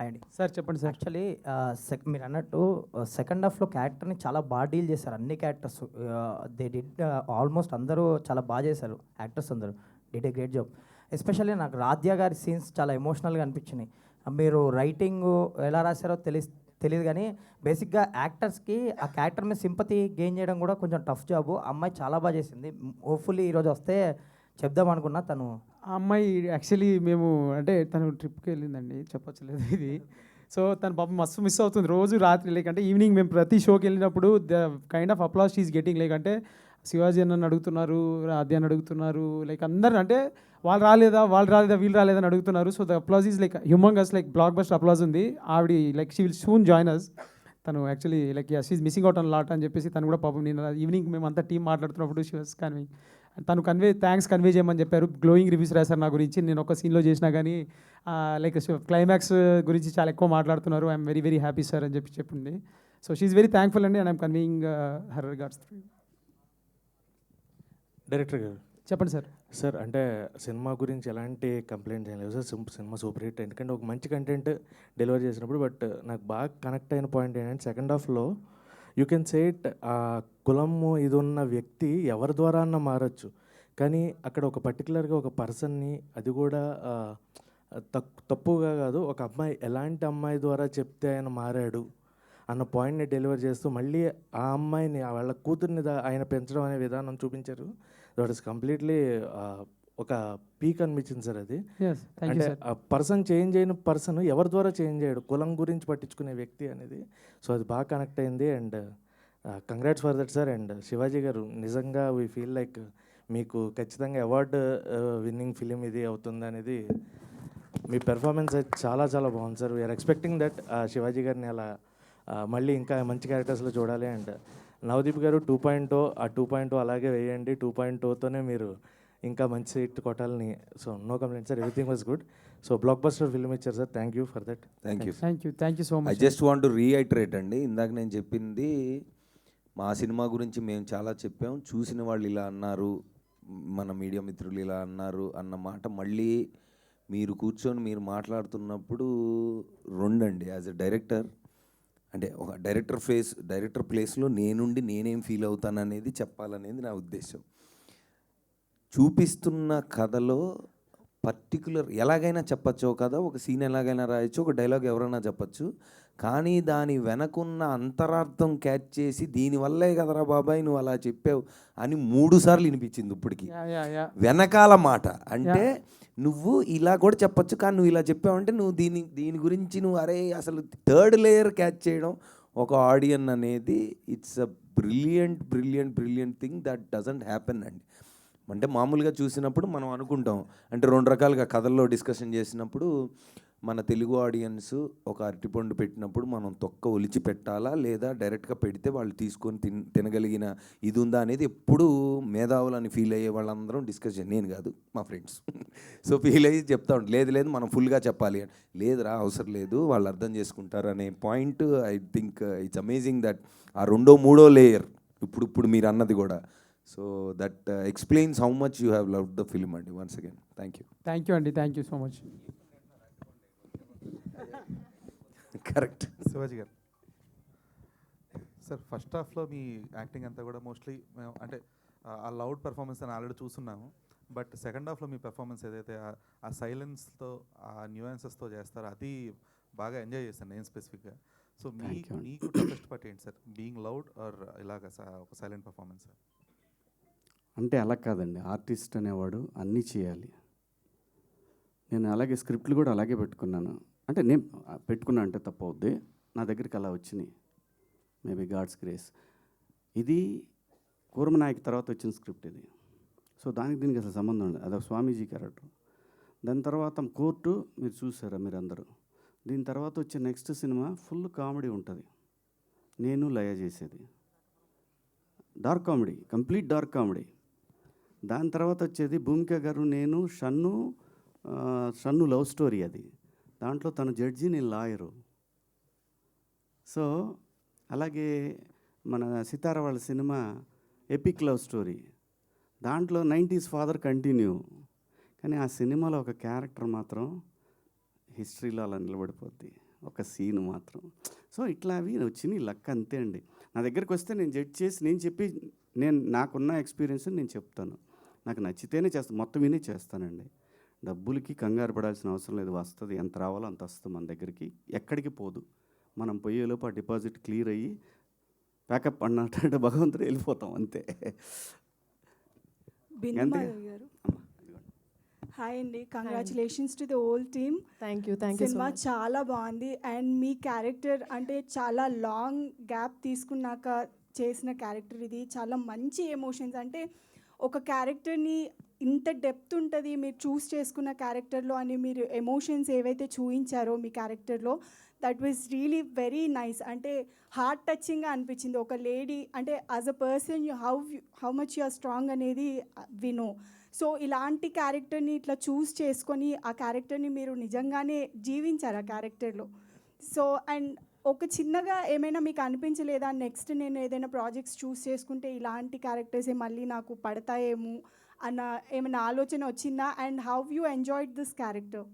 Hi అండి. Sir చెప్పండి sir. Actually మీరు అన్నట్టు సెకండ్ హాఫ్లో క్యారెక్టర్ని చాలా బాగా డీల్ చేశారు అన్ని క్యారెక్టర్స్. దే డిడ్ ఆల్మోస్ట్ అందరూ చాలా బాగా చేశారు, యాక్టర్స్ అందరూ did a great job. Especially నాకు రాధ్య గారి సీన్స్ చాలా ఎమోషనల్గా అనిపించినాయి. మీరు రైటింగ్ ఎలా రాశారో తెలియదు కానీ బేసిక్గా యాక్టర్స్కి ఆ క్యారెక్టర్ మీద సింపతి గెయిన్ చేయడం కూడా కొంచెం టఫ్ జాబు. అమ్మాయి చాలా బాగా చేసింది. హోప్ఫుల్లీ ఈరోజు వస్తే చెప్దాం అనుకున్నా. తను ఆ అమ్మాయి యాక్చువల్లీ మేము అంటే తను ట్రిప్కి వెళ్ళిందండి, చెప్పచ్చలేదు ఇది. సో తను పాపం మస్తు మిస్ అవుతుంది రోజు రాత్రి. లేకంటే ఈవినింగ్ మేము ప్రతి షోకి వెళ్ళినప్పుడు the kind of applause she's getting. లేకంటే శివాజీ అన్నని అడుగుతున్నారు, ఆద్య అని అడుగుతున్నారు, లైక్ అందరు అంటే వాళ్ళు రాలేదా వీళ్ళు రాలేదా అని అడుగుతున్నారు. So the applause is like humongous, like blockbuster applause ఉంది. ఆవిడ like she will soon join us. తను actually like she's missing out on lot అని చెప్పేసి తను కూడా పాపం నేను ఈవినింగ్ మేము అంతా టీం మాట్లాడుతున్నప్పుడు షీ వాస్ కన్వింగ్. తను థ్యాంక్స్ కన్వే చేయమని చెప్పారు. గ్లోయింగ్ రివ్యూస్ రాశారు నా గురించి. నేను ఒక సీన్లో చేసినా కానీ లైక్ క్లైమాక్స్ గురించి చాలా ఎక్కువ మాట్లాడుతున్నారు. I'm very very happy sir అని చెప్పింది. సో షీఈ్ వెరీ థ్యాంక్ఫుల్ అండి and I'm conveying her regards. Director గారు చెప్పండి సార్. సార్ అంటే సినిమా గురించి ఎలాంటి కంప్లైంట్స్ ఏం లేవు సార్. Cinema super hit. ఎందుకంటే ఒక మంచి కంటెంట్ డెలివర్ చేసినప్పుడు. బట్ నాకు బాగా కనెక్ట్ అయిన పాయింట్ ఏంటంటే సెకండ్ హాఫ్లో యూ కెన్ సే ఇట్, ఆ కులము ఇది ఉన్న వ్యక్తి ఎవరి ద్వారా అన్న మారచ్చు, కానీ అక్కడ ఒక పర్టికులర్గా ఒక పర్సన్ని, అది కూడా తప్పుగా కాదు, ఒక అమ్మాయి ఎలాంటి అమ్మాయి ద్వారా చెప్తే ఆయన మారాడు అన్న పాయింట్ని డెలివర్ చేస్తూ మళ్ళీ ఆ అమ్మాయిని వాళ్ళ కూతుర్ని ఆయన పెంచడం అనే విధానం చూపించారు. దట్ ఇస్ కంప్లీట్లీ ఒక పీక్ అనిపించింది సార్. అది అంటే ఆ పర్సన్ చేంజ్ అయిన పర్సన్ ఎవరి ద్వారా చేంజ్ అయ్యాడు, కులం గురించి పట్టించుకునే వ్యక్తి అనేది. సో అది బాగా కనెక్ట్ అయింది. And congrats for that sir. And Shivaji గారు నిజంగా వీ ఫీల్ లైక్ మీకు ఖచ్చితంగా అవార్డు విన్నింగ్ ఫిలిం ఇది అవుతుంది అనేది. మీ పెర్ఫార్మెన్స్ అయితే చాలా చాలా బాగుంది sir. We're expecting that Shivaji గారిని అలా మళ్ళీ ఇంకా మంచి క్యారెక్టర్స్లో చూడాలి. అండ్ నవదీప్ గారు 2.0 ఆ 2.0 అలాగే వేయండి. 2.0తోనే మీరు ఇంకా మంచి హిట్ కొట్టాలని. So no complaint sir, everything was good. So blockbuster film ఇచ్చారు sir. Thank you for that. Thank you so much. I just want to reiterate అండి, ఇందాక నేను చెప్పింది మా సినిమా గురించి మేము చాలా చెప్పాం. చూసిన వాళ్ళు ఇలా అన్నారు, మన మీడియా మిత్రులు ఇలా అన్నారు అన్న మాట మళ్ళీ మీరు కూర్చొని మీరు మాట్లాడుతున్నప్పుడు రెండండి. యాజ్ ఎ డైరెక్టర్ అంటే ఒక డైరెక్టర్ ప్లేస్లో నేనేం ఫీల్ అవుతాననేది చెప్పాలనేది నా ఉద్దేశం. చూపిస్తున్న కథలో పర్టికులర్ ఎలాగైనా చెప్పచ్చు, కథ ఒక సీన్ ఎలాగైనా రాయొచ్చు, ఒక డైలాగ్ ఎవరైనా చెప్పచ్చు, కానీ దాని వెనకున్న అంతరార్థం క్యాచ్ చేసి దీనివల్లే కదరా బాబాయ్ నువ్వు అలా చెప్పావు అని 3 సార్లు వినిపించింది ఇప్పటికి. వెనకాల మాట అంటే నువ్వు ఇలా కూడా చెప్పచ్చు, కానీ నువ్వు ఇలా చెప్పావంటే నువ్వు దీని గురించి నువ్వు అరే అసలు థర్డ్ లేయర్ క్యాచ్ చేయడం ఒక ఆడియన్ అనేది it's a brilliant thing that doesn't happen అండి. అంటే మామూలుగా చూసినప్పుడు మనం అనుకుంటాం అంటే 2 రకాలుగా కథల్లో డిస్కషన్ చేసినప్పుడు మన తెలుగు ఆడియన్స్ ఒక అరటిపండు పెట్టినప్పుడు మనం తొక్క ఒలిచి పెట్టాలా లేదా డైరెక్ట్గా పెడితే వాళ్ళు తీసుకొని తినగలిగిన ఇది ఉందా అనేది ఎప్పుడు మేధావులని ఫీల్ అయ్యే వాళ్ళందరం డిస్కషన్, నేను కాదు మా ఫ్రెండ్స్. సో ఫీల్ అయ్యి చెప్తా ఉంటాం లేదు మనం ఫుల్గా చెప్పాలి అని. లేదురా అవసరం లేదు, వాళ్ళు అర్థం చేసుకుంటారు అనే point. I think it's amazing that ఆ 2వ 3వ లేయర్ ఇప్పుడు మీరు అన్నది కూడా. So that explains how much you have loved the film అండి. వన్స్ అగైన్ థ్యాంక్ యూ అండి. Thank you so much. Correct. Shivaji గారు సార్, ఫస్ట్ హాఫ్లో మీ యాక్టింగ్ అంతా కూడా మోస్ట్లీ మేము అంటే ఆ లౌడ్ పెర్ఫార్మెన్స్ అని ఆల్రెడీ చూస్తున్నాము. బట్ సెకండ్ హాఫ్లో మీ పెర్ఫార్మెన్స్ ఏదైతే ఆ సైలెన్స్తో ఆ న్యూయాన్సెస్తో చేస్తారో అది బాగా ఎంజాయ్ చేశాను నేను స్పెసిఫిక్గా. సో మీకు టఫెస్ట్ పార్ట్ ఏంటి సార్, బీయింగ్ లౌడ్ ఆర్ ఇలాగ ఒక సైలెంట్ పెర్ఫార్మెన్స్ సార్? అంటే అలా కాదండి, ఆర్టిస్ట్ అనేవాడు అన్నీ చేయాలి. నేను అలాగే స్క్రిప్ట్లు కూడా అలాగే పెట్టుకున్నాను. అంటే నేను పెట్టుకున్నా అంటే తప్పు అవుద్ది, నా దగ్గరికి అలా వచ్చినాయి. Maybe God's grace. ఇది కూర్మనాయక్ తర్వాత వచ్చిన స్క్రిప్ట్ ఇది. సో దీనికి అసలు సంబంధం ఉండదు, అదొక స్వామీజీ క్యారెక్టర్. దాని తర్వాత కోర్టు మీరు చూసారా మీరు అందరూ. దీని తర్వాత వచ్చే నెక్స్ట్ సినిమా ఫుల్ కామెడీ ఉంటుంది, నేను లయ చేసేది dark comedy, complete dark comedy. దాని తర్వాత వచ్చేది భూమిక గారు నేను షన్ను లవ్ స్టోరీ. అది దాంట్లో తను జడ్జి నేను లాయరు. సో అలాగే మన సితార వాళ్ళ సినిమా ఎపిక్ లవ్ స్టోరీ, దాంట్లో 90s ఫాదర్ కంటిన్యూ. కానీ ఆ సినిమాలో ఒక క్యారెక్టర్ మాత్రం హిస్టరీలో అలా నిలబడిపోద్ది. ఒక్క సీన్ మాత్రం. సో ఇట్లా అవి వచ్చినాయి, లక్ అంతే అండి. నా దగ్గరికి వస్తే నేను జడ్జ్ చేసి నేను నాకున్న ఎక్స్పీరియన్స్ నేను చెప్తాను. నాకు నచ్చితేనే చేస్తాను, మొత్తం విని చేస్తానండి. డబ్బులకి కంగారు పడాల్సిన అవసరం లేదు. వస్తుంది, ఎంత రావాలో అంత వస్తుంది మన దగ్గరికి, ఎక్కడికి పోదు. మనం పోయేలోపు ఆ డిపాజిట్ క్లియర్ అయ్యి ప్యాకప్ అన్నట్టు భగవంతుడు వెళ్ళిపోతాం అంతే. బిందు అంతే. మాధవ్ గారు, హాయ్ అండి, congratulations to the whole team. Thank you so cinema much. చాలా బాగుంది. అండ్ మీ క్యారెక్టర్ అంటే చాలా లాంగ్ గ్యాప్ తీసుకున్నాక చేసిన క్యారెక్టర్ ఇది. చాలా మంచి ఎమోషన్స్, అంటే ఒక క్యారెక్టర్ని ఇంత డెప్త్ ఉంటుంది మీరు చూస్ చేసుకున్న క్యారెక్టర్లో అని మీరు ఎమోషన్స్ ఏవైతే చూపించారో మీ క్యారెక్టర్లో, that was really very nice. అంటే హార్ట్ టచింగ్గా అనిపించింది. ఒక లేడీ అంటే as a person how much you are strong అనేది వి నో. సో ఇలాంటి క్యారెక్టర్ని ఇట్లా చూస్ చేసుకొని ఆ క్యారెక్టర్ని మీరు నిజంగానే జీవించారు ఆ క్యారెక్టర్లో. సో అండ్ ఒక చిన్నగా ఏమైనా మీకు అనిపించలేదా, నెక్స్ట్ నేను ఏదైనా ప్రాజెక్ట్స్ చూస్ చేసుకుంటే ఇలాంటి క్యారెక్టర్సే మళ్ళీ నాకు పడతాయేమో అన్న ఏమైనా ఆలోచన వచ్చిందా? And how you enjoyed this character?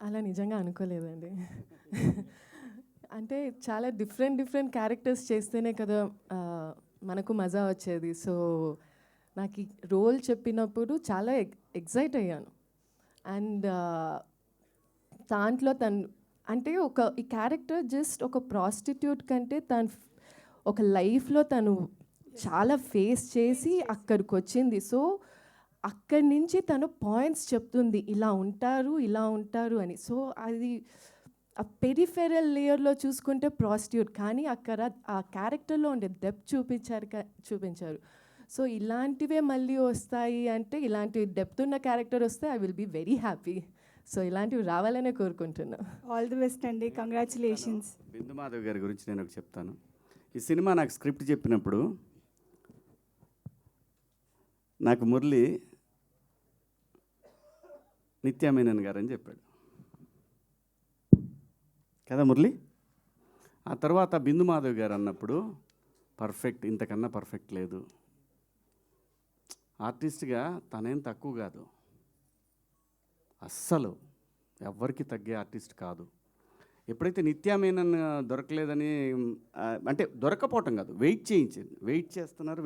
అలా నిజంగా అనుకోలేదండి. అంటే చాలా డిఫరెంట్ క్యారెక్టర్స్ చేస్తేనే కదా మనకు మజా వచ్చేది. సో నాకు ఈ రోల్ చెప్పినప్పుడు చాలా ఎక్సైట్ అయ్యాను. అండ్ దాంట్లో అంటే ఈ క్యారెక్టర్ జస్ట్ ఒక ప్రాస్టిట్యూట్ కంటే ఒక లైఫ్లో తను చాలా ఫేస్ చేసి అక్కడికి వచ్చింది. సో అక్కడి నుంచి తను పాయింట్స్ చెప్తుంది, ఇలా ఉంటారు అని. సో అది ఆ పెరిఫెరల్ లేయర్లో చూసుకుంటే ప్రాస్టిట్యూట్, కానీ అక్కడ ఆ క్యారెక్టర్లో ఉండే డెప్త్ చూపించారు. సో ఇలాంటివే మళ్ళీ వస్తాయి అంటే, ఇలాంటి డెప్త్ ఉన్న క్యారెక్టర్ వస్తే I will be very happy. So ఇలాంటివి రావాలనే కోరుకుంటున్నా. ఆల్ ది బెస్ట్ అండి, కంగ్రాచులేషన్స్. బిందు మాధవ్ గారి గురించి నేను ఒకటి చెప్తాను. ఈ సినిమా నాకు స్క్రిప్ట్ చెప్పినప్పుడు నాకు మురళి నిత్యామేనన్ గారు అని చెప్పాడు కదా మురళి. ఆ తర్వాత బిందు మాధవ్ గారు అన్నప్పుడు పర్ఫెక్ట్, ఇంతకన్నా పర్ఫెక్ట్ లేదు. ఆర్టిస్ట్గా తనేం తక్కువ కాదు, అస్సలు ఎవ్వరికి తగ్గే ఆర్టిస్ట్ కాదు. ఎప్పుడైతే నిత్యామేనన్ దొరకలేదని అంటే దొరకపోవటం కాదు, వెయిట్ చేస్తున్నారు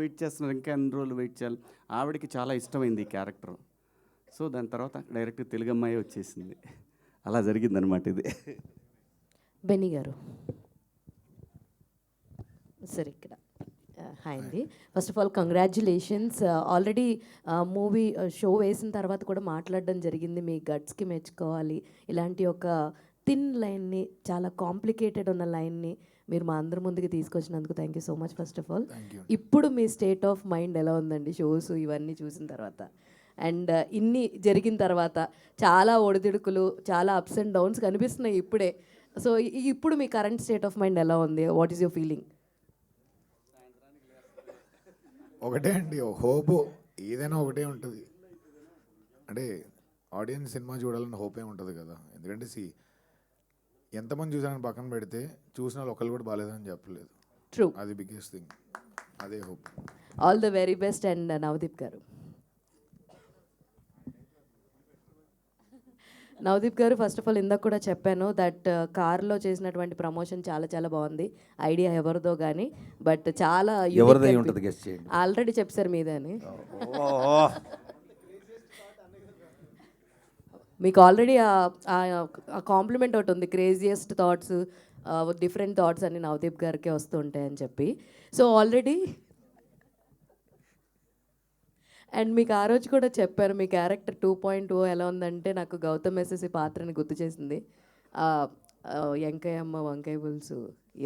ఇంకా ఎన్ని రోజులు వెయిట్ చేయాలి. ఆవిడకి చాలా ఇష్టమైంది ఈ క్యారెక్టర్. సో దాని తర్వాత డైరెక్ట్ తెలుగు అమ్మాయి వచ్చేసింది. అలా జరిగిందనమాట ఇది. బెన్నీ గారు సార్ ఇక్కడ హాయ్ అండి. First of all congratulations. Already movie show వేసిన తర్వాత కూడా మాట్లాడడం జరిగింది, మీ గట్స్కి మెచ్చుకోవాలి. ఇలాంటి ఒక థిన్ లైన్ని, చాలా కాంప్లికేటెడ్ ఉన్న లైన్ని మీరు మా అందరి ముందుకు తీసుకొచ్చినందుకు thank you so much. First of all ఇప్పుడు మీ స్టేట్ ఆఫ్ మైండ్ ఎలా ఉందండి షోస్ ఇవన్నీ చూసిన తర్వాత? అండ్ ఇన్ని జరిగిన తర్వాత చాలా ఒడిదుడుకులు, చాలా అప్స్ అండ్ డౌన్స్ కనిపిస్తున్నాయి ఇప్పుడే. సో ఇప్పుడు మీ కరెంట్ స్టేట్ ఆఫ్ మైండ్ ఎలా ఉంది? What is your feeling? ఒకటే అండి, హోప్ ఏదైనా ఒకటే ఉంటుంది. అంటే ఆడియన్స్ సినిమా చూడాలని హోప్ ఏమి ఉంటుంది కదా. ఎందుకంటే ఎంతమంది చూసారని పక్కన పెడితే చూసిన వాళ్ళు ఒకళ్ళు కూడా బాగాలేదని చెప్పలేదు. ట్రూ, అది బిగ్గెస్ట్ థింగ్, అదే hope. All the very best. And Navdeep గారు, ఫస్ట్ ఆఫ్ ఆల్ ఇందాక కూడా చెప్పాను దట్ కార్లో చేసినటువంటి ప్రమోషన్ చాలా బాగుంది. ఐడియా ఎవరిదో కానీ బట్ చాలా ఆల్రెడీ చెప్పారు మీదే అని. మీకు ఆల్రెడీ ఆ కాంప్లిమెంట్ ఒకటి ఉంది, క్రేజియస్ట్ థాట్స్, డిఫరెంట్ థాట్స్ అని నవదీప్ గారికి వస్తుంటాయని చెప్పి. సో ఆల్రెడీ అండ్ మీకు ఆ రోజు కూడా చెప్పారు మీ క్యారెక్టర్ 2.0 ఎలా ఉందంటే నాకు గౌతమ్ ఎస్ఎస్సి పాత్రని గుర్తు చేసింది. వెంకయ్యమ్మ వంకాయ పులుసు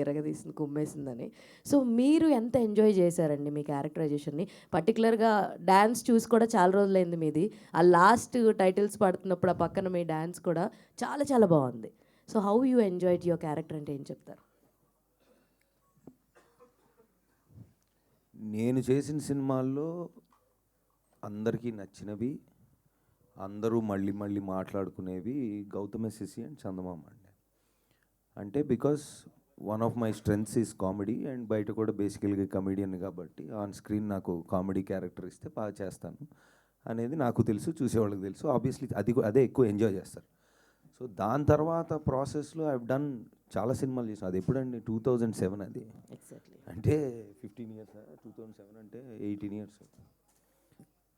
ఎరగదీసింది కుమ్మేసిందని. సో మీరు ఎంత ఎంజాయ్ చేశారండి మీ క్యారెక్టరైజేషన్ని? పర్టికులర్గా డ్యాన్స్ చూసి కూడా చాలా రోజులైంది మీది. ఆ లాస్ట్ టైటిల్స్ పడుతున్నప్పుడు ఆ పక్కన మీ డ్యాన్స్ కూడా చాలా బాగుంది. So how you enjoyed your character అంటే ఏం చెప్తారు? నేను చేసిన సినిమాల్లో అందరికీ నచ్చినవి, అందరూ మళ్ళీ మాట్లాడుకునేవి గౌతమ్ ఎస్ఎస్సి అండ్ చందమామ అండి. అంటే because one of my strengths is comedy and బయట కూడా బేసికల్గా కమెడియన్ కాబట్టి ఆన్ స్క్రీన్ నాకు కామెడీ క్యారెక్టర్ ఇస్తే బాగా చేస్తాను అనేది నాకు తెలుసు, చూసేవాళ్ళకి తెలుసు. ఆబ్వియస్లీ అదే ఎక్కువ ఎంజాయ్ చేస్తారు. సో సో దాని తర్వాత ప్రాసెస్లో ఐ డన్ చాలా సినిమాలు చేసాను. అది ఎప్పుడండి 2007 అది. ఎగ్జాక్ట్లీ. అంటే 15 ఇయర్స్, 2007 అంటే 18 ఇయర్స్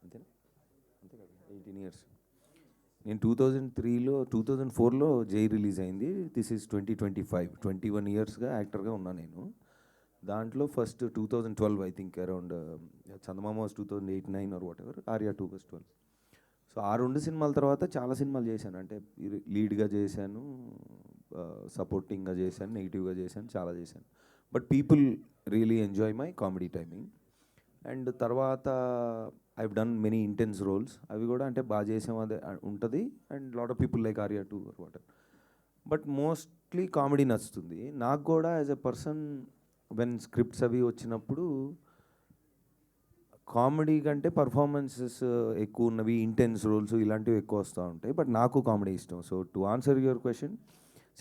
అంతేనా? అంతే కదా, 18 ఇయర్స్. నేను 2004లో జై రిలీజ్ అయింది. దిస్ ఈజ్ 2025, 21 ఇయర్స్గా యాక్టర్గా ఉన్నా నేను. దాంట్లో first 2012 I think around Chandamama was 2008-9 or whatever, Arya 2 was 12. So ఆ 2 సినిమాల తర్వాత చాలా సినిమాలు చేశాను. అంటే లీడ్గా చేశాను, సపోర్టింగ్గా చేశాను, నెగిటివ్గా చేశాను, చాలా చేశాను. But people really enjoy my comedy timing. And తర్వాత I done many intense roles. అవి కూడా అంటే బాగా చేసాం అదే ఉంటుంది. And lot of people like Arya 2 or whatever. But mostly comedy నచ్చుతుంది నాకు కూడా. As a person when scripts అవి వచ్చినప్పుడు కామెడీ కంటే పర్ఫార్మెన్సెస్ ఎక్కువ ఉన్నవి, ఇంటెన్స్ రోల్స్ ఇలాంటివి ఎక్కువ వస్తూ ఉంటాయి. బట్ నాకు కామెడీ ఇష్టం. So to answer your question,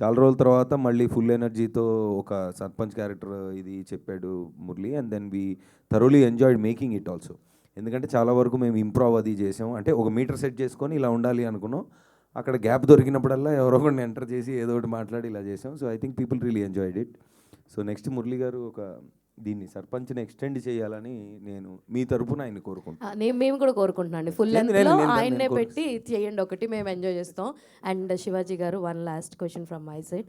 చాలా రోజుల తర్వాత మళ్ళీ ఫుల్ ఎనర్జీతో ఒక సర్పంచ్ క్యారెక్టర్ ఇది చెప్పాడు Murali. And then we thoroughly enjoyed making it also. ఎందుకంటే చాలా వరకు మేము ఇంప్రూవ్ అది చేసాం. అంటే ఒక మీటర్ సెట్ చేసుకొని ఇలా ఉండాలి అనుకున్నాం. అక్కడ గ్యాప్ దొరికినప్పుడల్లా ఎవరో ఒకరిని ఎంటర్ చేసి ఏదో ఒకటి మాట్లాడి ఇలా చేసాం. So I think people really enjoyed it. So next Murali గారు ఒక దీన్ని సర్పంచ్ని ఎక్స్టెండ్ చేయాలని నేను మీ తరపున ఆయన కోరుకుంటున్నాను. మేము కూడా కోరుకుంటున్నాను. ఫుల్ లెంత్లో ఆయన్నే పెట్టి చేయండి ఒకటి, మేము ఎంజాయ్ చేస్తాం. అండ్ శివాజీ గారు, one last question from my side.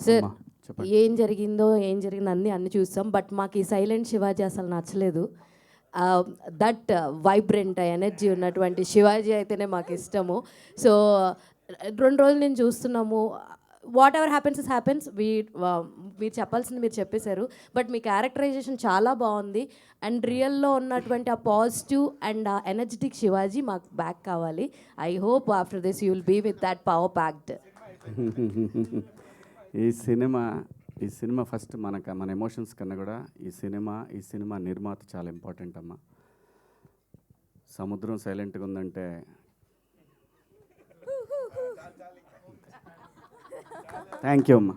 Sir, ఏం జరిగిందో అన్నీ చూస్తాం. బట్ మాకు ఈ సైలెంట్ శివాజీ అసలు నచ్చలేదు. దట్ వైబ్రెంట్ ఎనర్జీ ఉన్నటువంటి శివాజీ అయితేనే మాకు ఇష్టము. సో 2 రోజులు నేను చూస్తున్నాము. వాట్ ఎవర్ హ్యాపెన్స్ మీరు చెప్పాల్సింది మీరు చెప్పేశారు. బట్ మీ క్యారెక్టరైజేషన్ చాలా బాగుంది. అండ్ రియల్లో ఉన్నటువంటి ఆ పాజిటివ్ అండ్ ఆ ఎనర్జెటిక్ శివాజీ మాకు బ్యాక్ కావాలి. I hope after this you will be with that power packed. ఈ సినిమా ఫస్ట్ మన ఎమోషన్స్ కన్నా కూడా ఈ సినిమా నిర్మాత చాలా ఇంపార్టెంట్ అమ్మా. సముద్రం సైలెంట్గా ఉందంటే థ్యాంక్ యూ అమ్మా.